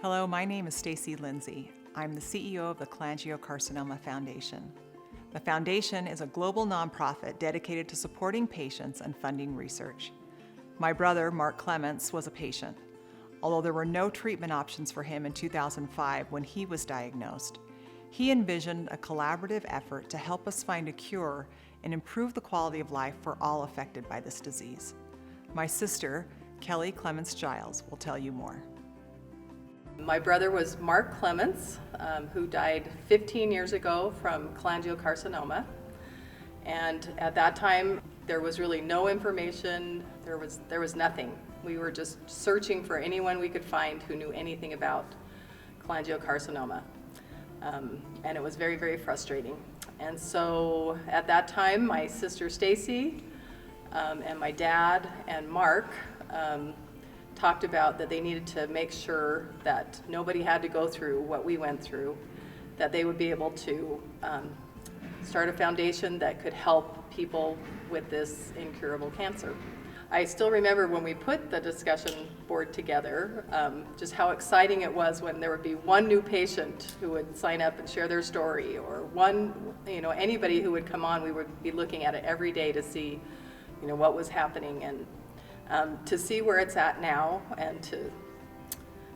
Hello, my name is Stacy Lindsay. I'm the CEO of the Cholangiocarcinoma Foundation. The foundation is a global nonprofit dedicated to supporting patients and funding research. My brother, Mark Clements, was a patient. Although there were no treatment options for him in 2005 when he was diagnosed, he envisioned a collaborative effort to help us find a cure and improve the quality of life for all affected by this disease. My sister, Kelly Clements-Giles, will tell you more. My brother was Mark Clements, who died 15 years ago from cholangiocarcinoma. And at that time, there was really no information, there was nothing. We were just searching for anyone we could find who knew anything about cholangiocarcinoma. And it was very, very frustrating. And so at that time, my sister Stacy and my dad and Mark talked about that they needed to make sure that nobody had to go through what we went through, that they would be able to start a foundation that could help people with this incurable cancer. I still remember when we put the discussion board together, just how exciting it was when there would be one new patient who would sign up and share their story, or anybody who would come on. We would be looking at it every day to see, what was happening, and to see where it's at now, and to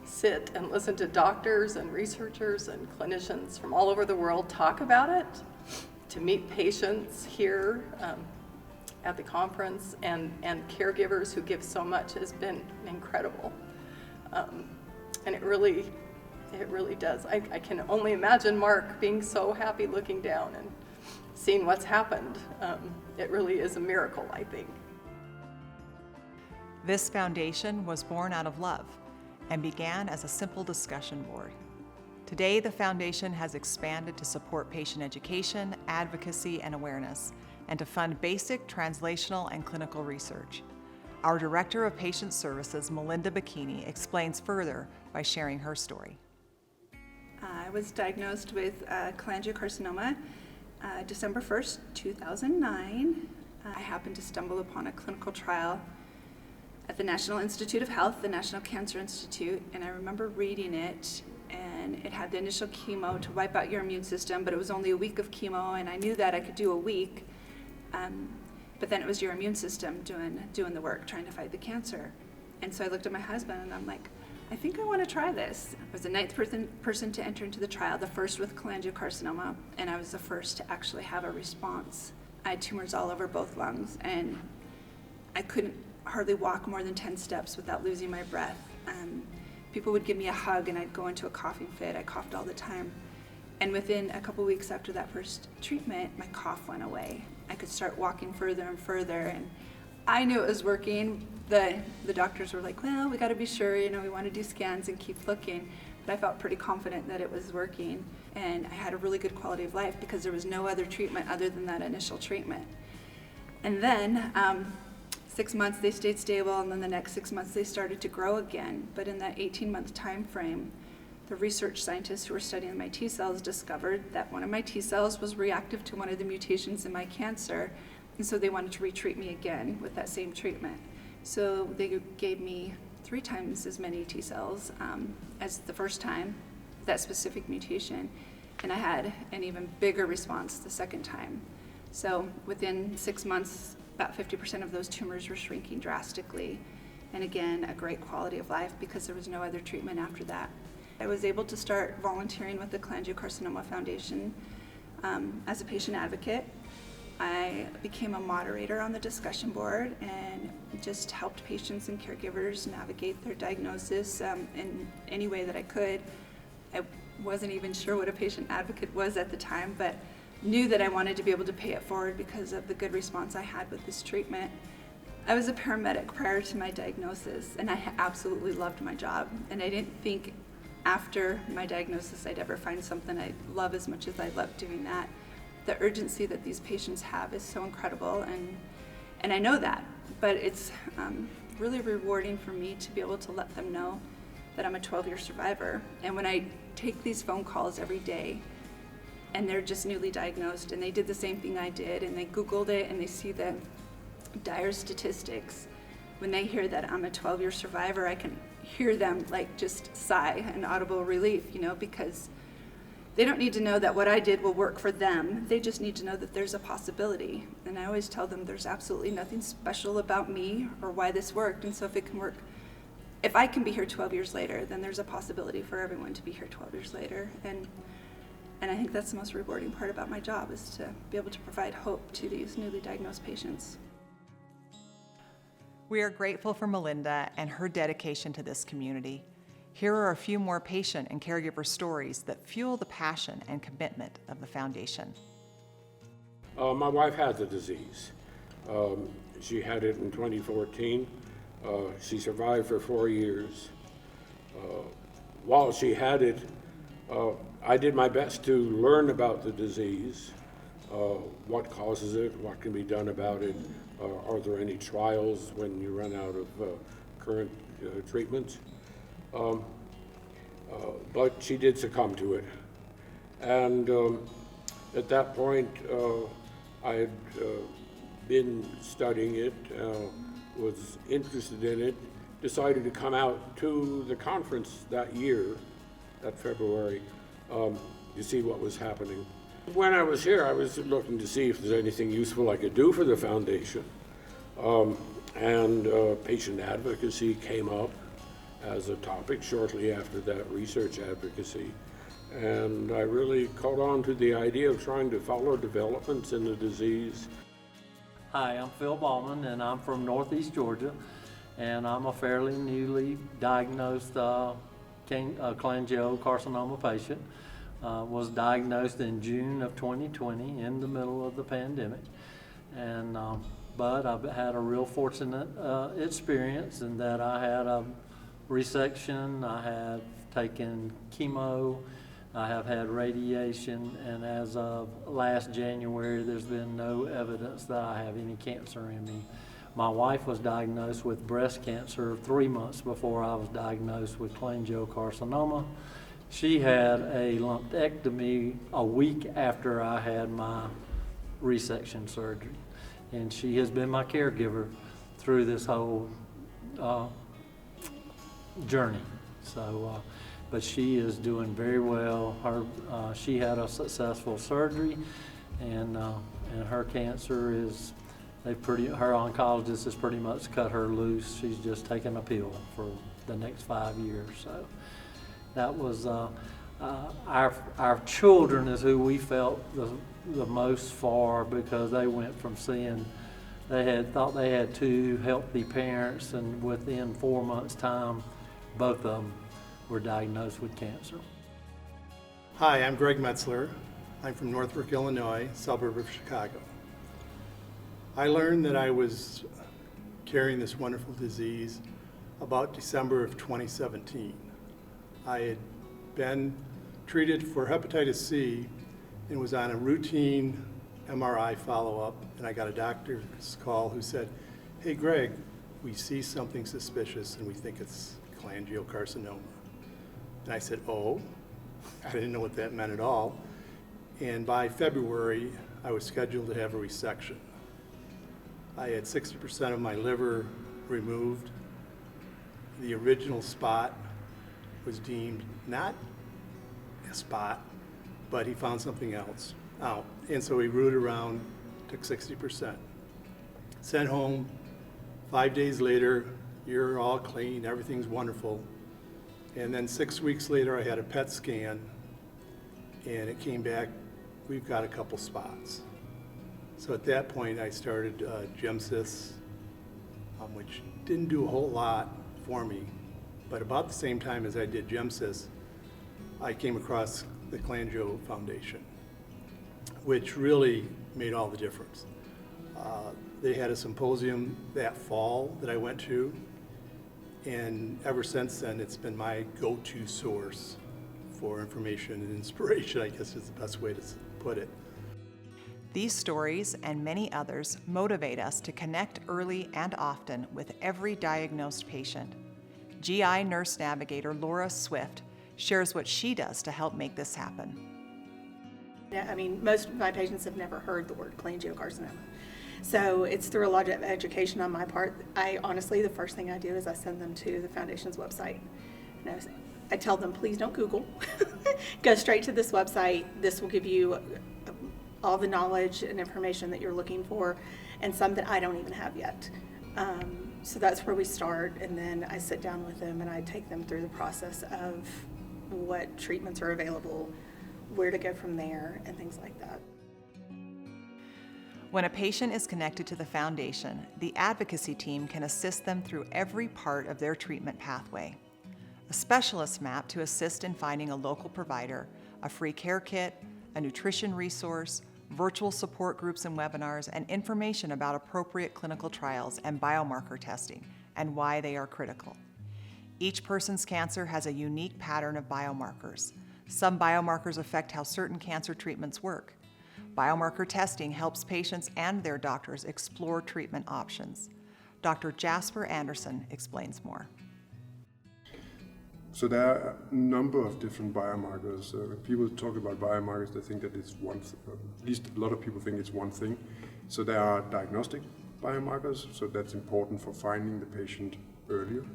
sit and listen to doctors and researchers and clinicians from all over the world talk about it, to meet patients here at the conference, and caregivers who give so much has been incredible. And it really does. I can only imagine Mark being so happy looking down and seeing what's happened. It really is a miracle, I think. This foundation was born out of love and began as a simple discussion board. Today, the foundation has expanded to support patient education, advocacy, and awareness, and to fund basic translational and clinical research. Our Director of Patient Services, Melinda Bikini, explains further by sharing her story. I was diagnosed with cholangiocarcinoma December 1st, 2009. I happened to stumble upon a clinical trial at the National Institute of Health, the National Cancer Institute, and I remember reading it, and it had the initial chemo to wipe out your immune system, but it was only a week of chemo, and I knew that I could do a week, but then it was your immune system doing the work, trying to fight the cancer. And so I looked at my husband, and I'm like, I think I want to try this. I was the 9th person to enter into the trial, the first with cholangiocarcinoma, and I was the first to actually have a response. I had tumors all over both lungs, and I couldn't hardly walk more than 10 steps without losing my breath. People would give me a hug and I'd go into a coughing fit. I coughed all the time. And within a couple weeks after that first treatment, my cough went away. I could start walking further and further, and I knew it was working. The doctors were like, well, we got to be sure, we want to do scans and keep looking. But I felt pretty confident that it was working, and I had a really good quality of life because there was no other treatment other than that initial treatment. And then 6 months they stayed stable, and then the next 6 months they started to grow again. But in that 18-month time frame, the research scientists who were studying my T cells discovered that one of my T cells was reactive to one of the mutations in my cancer, and so they wanted to retreat me again with that same treatment. So they gave me 3 times as many T cells as the first time, that specific mutation, and I had an even bigger response the second time. So within 6 months, about 50% of those tumors were shrinking drastically, and again, a great quality of life because there was no other treatment after that. I was able to start volunteering with the Cholangiocarcinoma Foundation as a patient advocate. I became a moderator on the discussion board and just helped patients and caregivers navigate their diagnosis in any way that I could. I wasn't even sure what a patient advocate was at the time, but knew that I wanted to be able to pay it forward because of the good response I had with this treatment. I was a paramedic prior to my diagnosis, and I absolutely loved my job, and I didn't think after my diagnosis I'd ever find something I love as much as I love doing that. The urgency that these patients have is so incredible, and I know that, but it's really rewarding for me to be able to let them know that I'm a 12-year survivor. And when I take these phone calls every day, and they're just newly diagnosed, and they did the same thing I did, and they Googled it, and they see the dire statistics. When they hear that I'm a 12-year survivor, I can hear them like just sigh an audible relief, because they don't need to know that what I did will work for them. They just need to know that there's a possibility. And I always tell them there's absolutely nothing special about me or why this worked. And so if it can work, if I can be here 12 years later, then there's a possibility for everyone to be here 12 years later. And I think that's the most rewarding part about my job, is to be able to provide hope to these newly diagnosed patients. We are grateful for Melinda and her dedication to this community. Here are a few more patient and caregiver stories that fuel the passion and commitment of the foundation. My wife had the disease. She had it in 2014. She survived for 4 years. While she had it, I did my best to learn about the disease, what causes it, what can be done about it, are there any trials when you run out of current treatments. But she did succumb to it. And at that point, I had been studying it, was interested in it, decided to come out to the conference that year, that February, to see what was happening. When I was here, I was looking to see if there's anything useful I could do for the foundation. Patient advocacy came up as a topic shortly after that, research advocacy. And I really caught on to the idea of trying to follow developments in the disease. Hi, I'm Phil Ballman, and I'm from Northeast Georgia, and I'm a fairly newly diagnosed cholangiocarcinoma patient. Was diagnosed in June of 2020 in the middle of the pandemic, and but I've had a real fortunate experience in that I had a resection, I have taken chemo, I have had radiation, and as of last January, there's been no evidence that I have any cancer in me. My wife was diagnosed with breast cancer 3 months before I was diagnosed with cholangiocarcinoma. She had a lumpectomy a week after I had my resection surgery, and she has been my caregiver through this whole journey. So, but she is doing very well. She had a successful surgery, and her cancer is, her oncologist has pretty much cut her loose. She's just taking a pill for the next 5 years. So that was our children is who we felt the most for, because they went from seeing, thought they had 2 healthy parents, and within 4 months' time, both of them were diagnosed with cancer. Hi, I'm Greg Metzler. I'm from Northbrook, Illinois, suburb of Chicago. I learned that I was carrying this wonderful disease about December of 2017. I had been treated for hepatitis C and was on a routine MRI follow-up, and I got a doctor's call who said, "Hey Greg, we see something suspicious and we think it's cholangiocarcinoma." And I said, "Oh," I didn't know what that meant at all. And by February, I was scheduled to have a resection. I had 60% of my liver removed. The original spot was deemed not a spot, but he found something else out. And so he rooted around, took 60%. Sent home, 5 days later, you're all clean, everything's wonderful. And then 6 weeks later, I had a PET scan, and it came back, we've got a couple spots. So at that point, I started GemSys, which didn't do a whole lot for me. But about the same time as I did GemSys, I came across the Cholangio Foundation, which really made all the difference. They had a symposium that fall that I went to, and ever since then, it's been my go-to source for information and inspiration, I guess is the best way to put it. These stories and many others motivate us to connect early and often with every diagnosed patient. GI nurse navigator Laura Swift shares what she does to help make this happen. I mean, most of my patients have never heard the word cholangiocarcinoma. So it's through a lot of education on my part. I honestly, the first thing I do is I send them to the foundation's website. And I tell them, please don't Google. Go straight to this website. This will give you all the knowledge and information that you're looking for, and some that I don't even have yet. So that's where we start, and then I sit down with them and I take them through the process of what treatments are available, where to go from there, and things like that. When a patient is connected to the foundation, the advocacy team can assist them through every part of their treatment pathway. A specialist map to assist in finding a local provider, a free care kit, a nutrition resource, virtual support groups and webinars, and information about appropriate clinical trials and biomarker testing and why they are critical. Each person's cancer has a unique pattern of biomarkers. Some biomarkers affect how certain cancer treatments work. Biomarker testing helps patients and their doctors explore treatment options. Dr. Jasper Anderson explains more. So there are a number of different biomarkers. When people talk about biomarkers, they think that it's one, at least a lot of people think it's one thing. So there are diagnostic biomarkers, so that's important for finding the patient earlier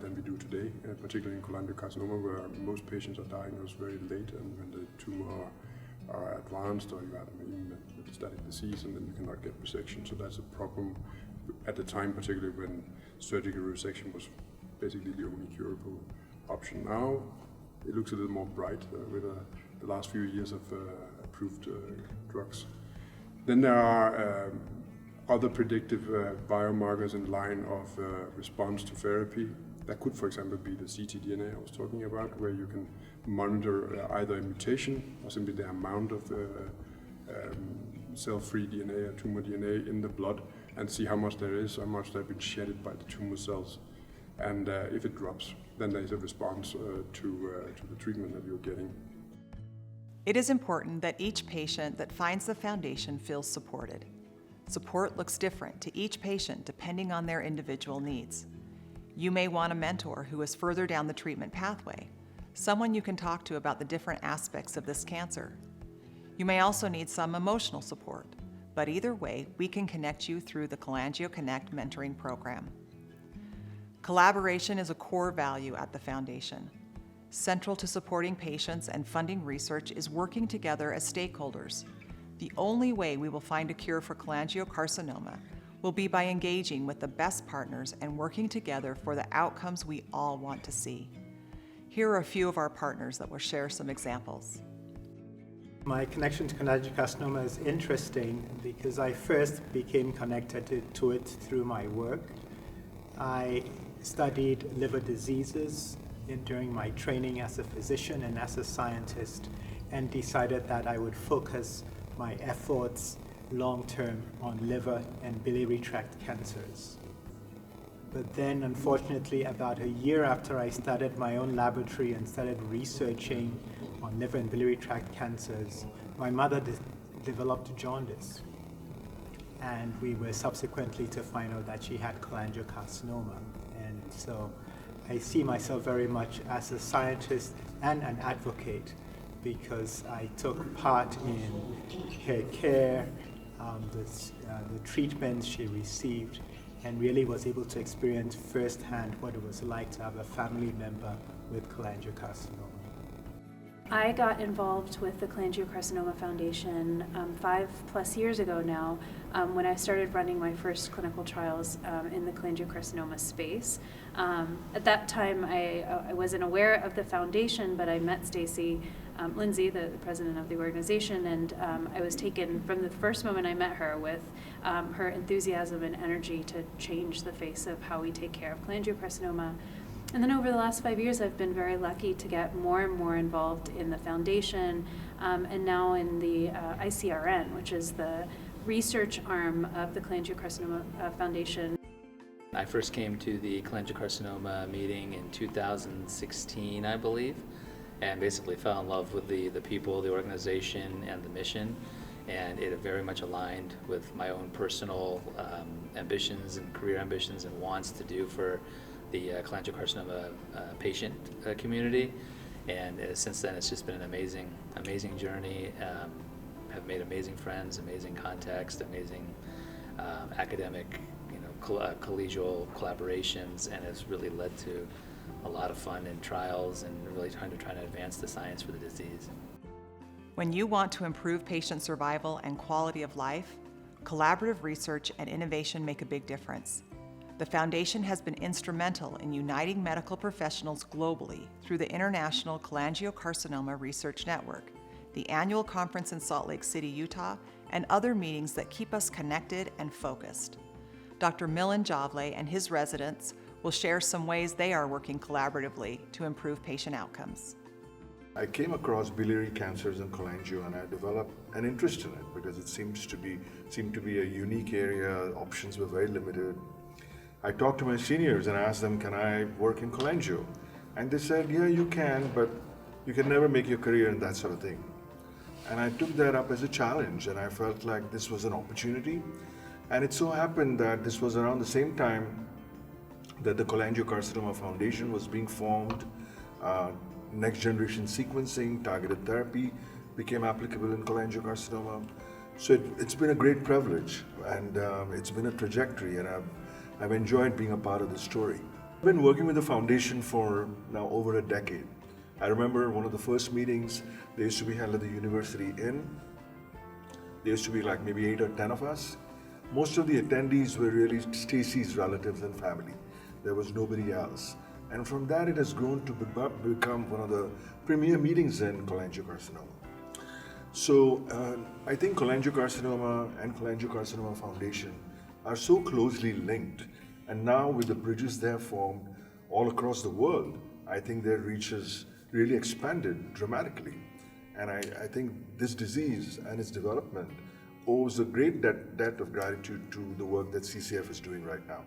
than we do today, particularly in cholangiocarcinoma, where most patients are diagnosed very late, and when the tumor are advanced, or you have even metastatic disease, and then you cannot get resection. So that's a problem at the time, particularly when surgical resection was basically the only curable option. Now it looks a little more bright with the last few years of approved drugs. Then there are other predictive biomarkers in line of response to therapy. That could, for example, be the ctDNA I was talking about, where you can monitor either a mutation or simply the amount of cell-free DNA or tumor DNA in the blood, and see how much there is, how much they've been shedded by the tumor cells. And if it drops, then there's a response to the treatment that you're getting. It is important that each patient that finds the foundation feels supported. Support looks different to each patient depending on their individual needs. You may want a mentor who is further down the treatment pathway, someone you can talk to about the different aspects of this cancer. You may also need some emotional support, but either way, we can connect you through the CholangioConnect mentoring program. Collaboration is a core value at the Foundation. Central to supporting patients and funding research is working together as stakeholders. The only way we will find a cure for cholangiocarcinoma will be by engaging with the best partners and working together for the outcomes we all want to see. Here are a few of our partners that will share some examples. My connection to cholangiocarcinoma is interesting because I first became connected to it through my work. I studied liver diseases during my training as a physician and as a scientist, and decided that I would focus my efforts long-term on liver and biliary tract cancers. But then, unfortunately, about a year after I started my own laboratory and started researching on liver and biliary tract cancers, my mother developed jaundice. And we were subsequently to find out that she had cholangiocarcinoma. And so I see myself very much as a scientist and an advocate, because I took part in her care, the treatments she received, and really was able to experience firsthand what it was like to have a family member with cholangiocarcinoma. I got involved with the Cholangiocarcinoma Foundation 5+ years ago now, when I started running my first clinical trials in the cholangiocarcinoma space. At that time, I wasn't aware of the foundation, but I met Stacy Lindsay, the president of the organization, and I was taken from the first moment I met her with her enthusiasm and energy to change the face of how we take care of cholangiocarcinoma. And then over the last 5 years, I've been very lucky to get more and more involved in the foundation, and now in the ICRN, which is the research arm of the Cholangiocarcinoma Foundation. I first came to the cholangiocarcinoma meeting in 2016, I believe, and basically fell in love with the people, the organization, and the mission. And it very much aligned with my own personal ambitions and career ambitions and wants to do for the cholangiocarcinoma patient community. And since then, it's just been an amazing journey. Have made amazing friends, amazing contacts, amazing academic, collegial collaborations, and has really led to a lot of fun and trials and really trying to advance the science for the disease. When you want to improve patient survival and quality of life, collaborative research and innovation make a big difference. The Foundation has been instrumental in uniting medical professionals globally through the International Cholangiocarcinoma Research Network, the annual conference in Salt Lake City, Utah, and other meetings that keep us connected and focused. Dr. Milan Javle and his residents will share some ways they are working collaboratively to improve patient outcomes. I came across biliary cancers and cholangio, and I developed an interest in it because it seemed to be a unique area. Options were very limited. I talked to my seniors and asked them, can I work in cholangio? And they said, yeah, you can, but you can never make your career in that sort of thing. And I took that up as a challenge, and I felt like this was an opportunity. And it so happened that this was around the same time that the Cholangiocarcinoma Foundation was being formed. Next generation sequencing, targeted therapy became applicable in cholangiocarcinoma. So it's been a great privilege, and it's been a trajectory, and I've enjoyed being a part of the story. I've been working with the foundation for now over a decade. I remember one of the first meetings, they used to be held at the University Inn. There used to be like maybe 8 or 10 of us. Most of the attendees were really Stacy's relatives and family. There was nobody else. And from that, it has grown to become one of the premier meetings in cholangiocarcinoma. So I think cholangiocarcinoma and Cholangiocarcinoma Foundation are so closely linked. And now with the bridges they have formed all across the world, I think their reach has really expanded dramatically. And I think this disease and its development owes a great debt of gratitude to the work that CCF is doing right now.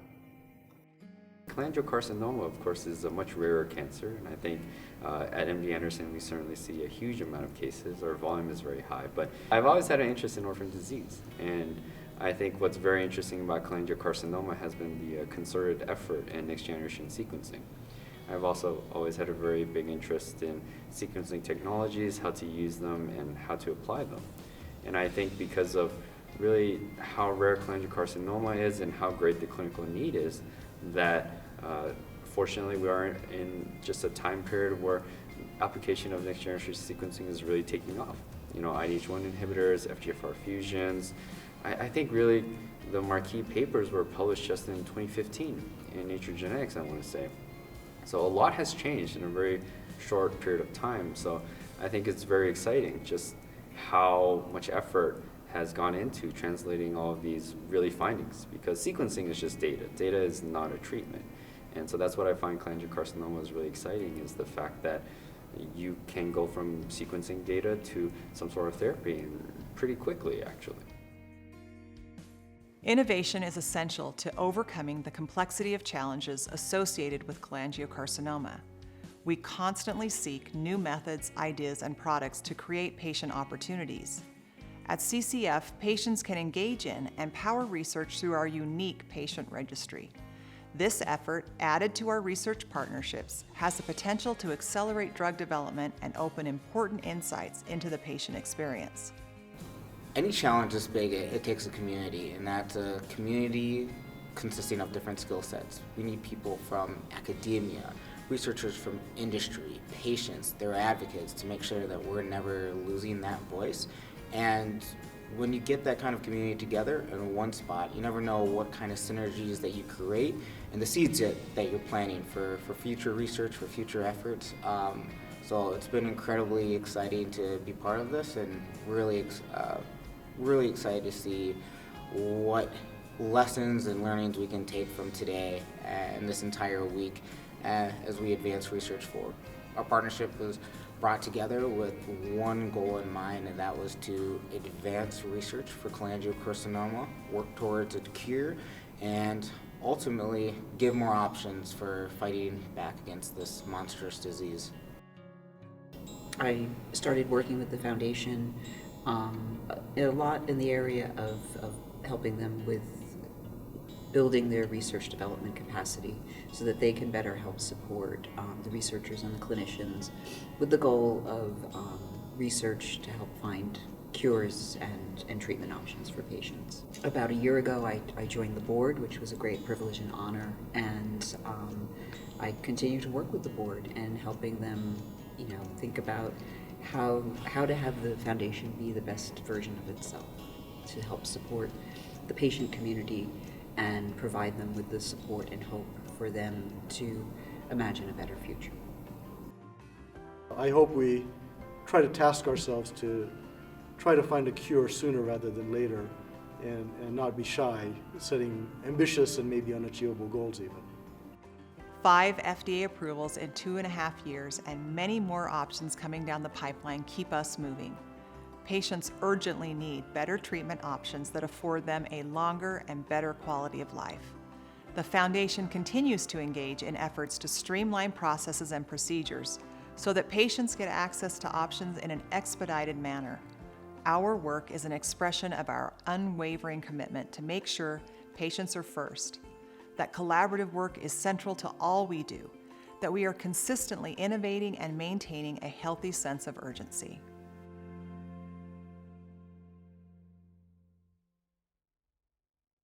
Cholangiocarcinoma, of course, is a much rarer cancer, and I think at MD Anderson we certainly see a huge amount of cases. Our volume is very high, but I've always had an interest in orphan disease, and I think what's very interesting about cholangiocarcinoma has been the concerted effort in next generation sequencing. I've also always had a very big interest in sequencing technologies, how to use them, and how to apply them. And I think because of really how rare cholangiocarcinoma is and how great the clinical need is, that fortunately we are in just a time period where application of next generation sequencing is really taking off. You know, IDH1 inhibitors, FGFR fusions. I think really the marquee papers were published just in 2015 in Nature Genetics, I want to say. So a lot has changed in a very short period of time. So I think it's very exciting just how much effort has gone into translating all of these really findings, because sequencing is just data. Data is not a treatment. And so that's what I find cholangiocarcinoma is really exciting, is the fact that you can go from sequencing data to some sort of therapy pretty quickly, actually. Innovation is essential to overcoming the complexity of challenges associated with cholangiocarcinoma. We constantly seek new methods, ideas, and products to create patient opportunities. At CCF, patients can engage in and power research through our unique patient registry. This effort, added to our research partnerships, has the potential to accelerate drug development and open important insights into the patient experience. Any challenge this big, it takes a community, and that's a community consisting of different skill sets. We need people from academia, researchers from industry, patients, their advocates, to make sure that we're never losing that voice. And when you get that kind of community together in one spot, you never know what kind of synergies that you create and the seeds that you're planting for future research, for future efforts. So it's been incredibly exciting to be part of this, and really excited to see what lessons and learnings we can take from today and this entire week as we advance research forward. Our partnership was brought together with one goal in mind, and that was to advance research for cholangiocarcinoma, work towards a cure, and ultimately give more options for fighting back against this monstrous disease. I started working with the foundation a lot in the area of helping them with building their research development capacity so that they can better help support the researchers and the clinicians with the goal of research to help find cures and treatment options for patients. About a year ago, I joined the board, which was a great privilege and honor, and I continue to work with the board and helping them, think about how to have the foundation be the best version of itself, to help support the patient community and provide them with the support and hope for them to imagine a better future. I hope we try to task ourselves to try to find a cure sooner rather than later, and not be shy, setting ambitious and maybe unachievable goals even. 5 FDA approvals in 2.5 years and many more options coming down the pipeline keep us moving. Patients urgently need better treatment options that afford them a longer and better quality of life. The Foundation continues to engage in efforts to streamline processes and procedures so that patients get access to options in an expedited manner. Our work is an expression of our unwavering commitment to make sure patients are first, that collaborative work is central to all we do, that we are consistently innovating and maintaining a healthy sense of urgency.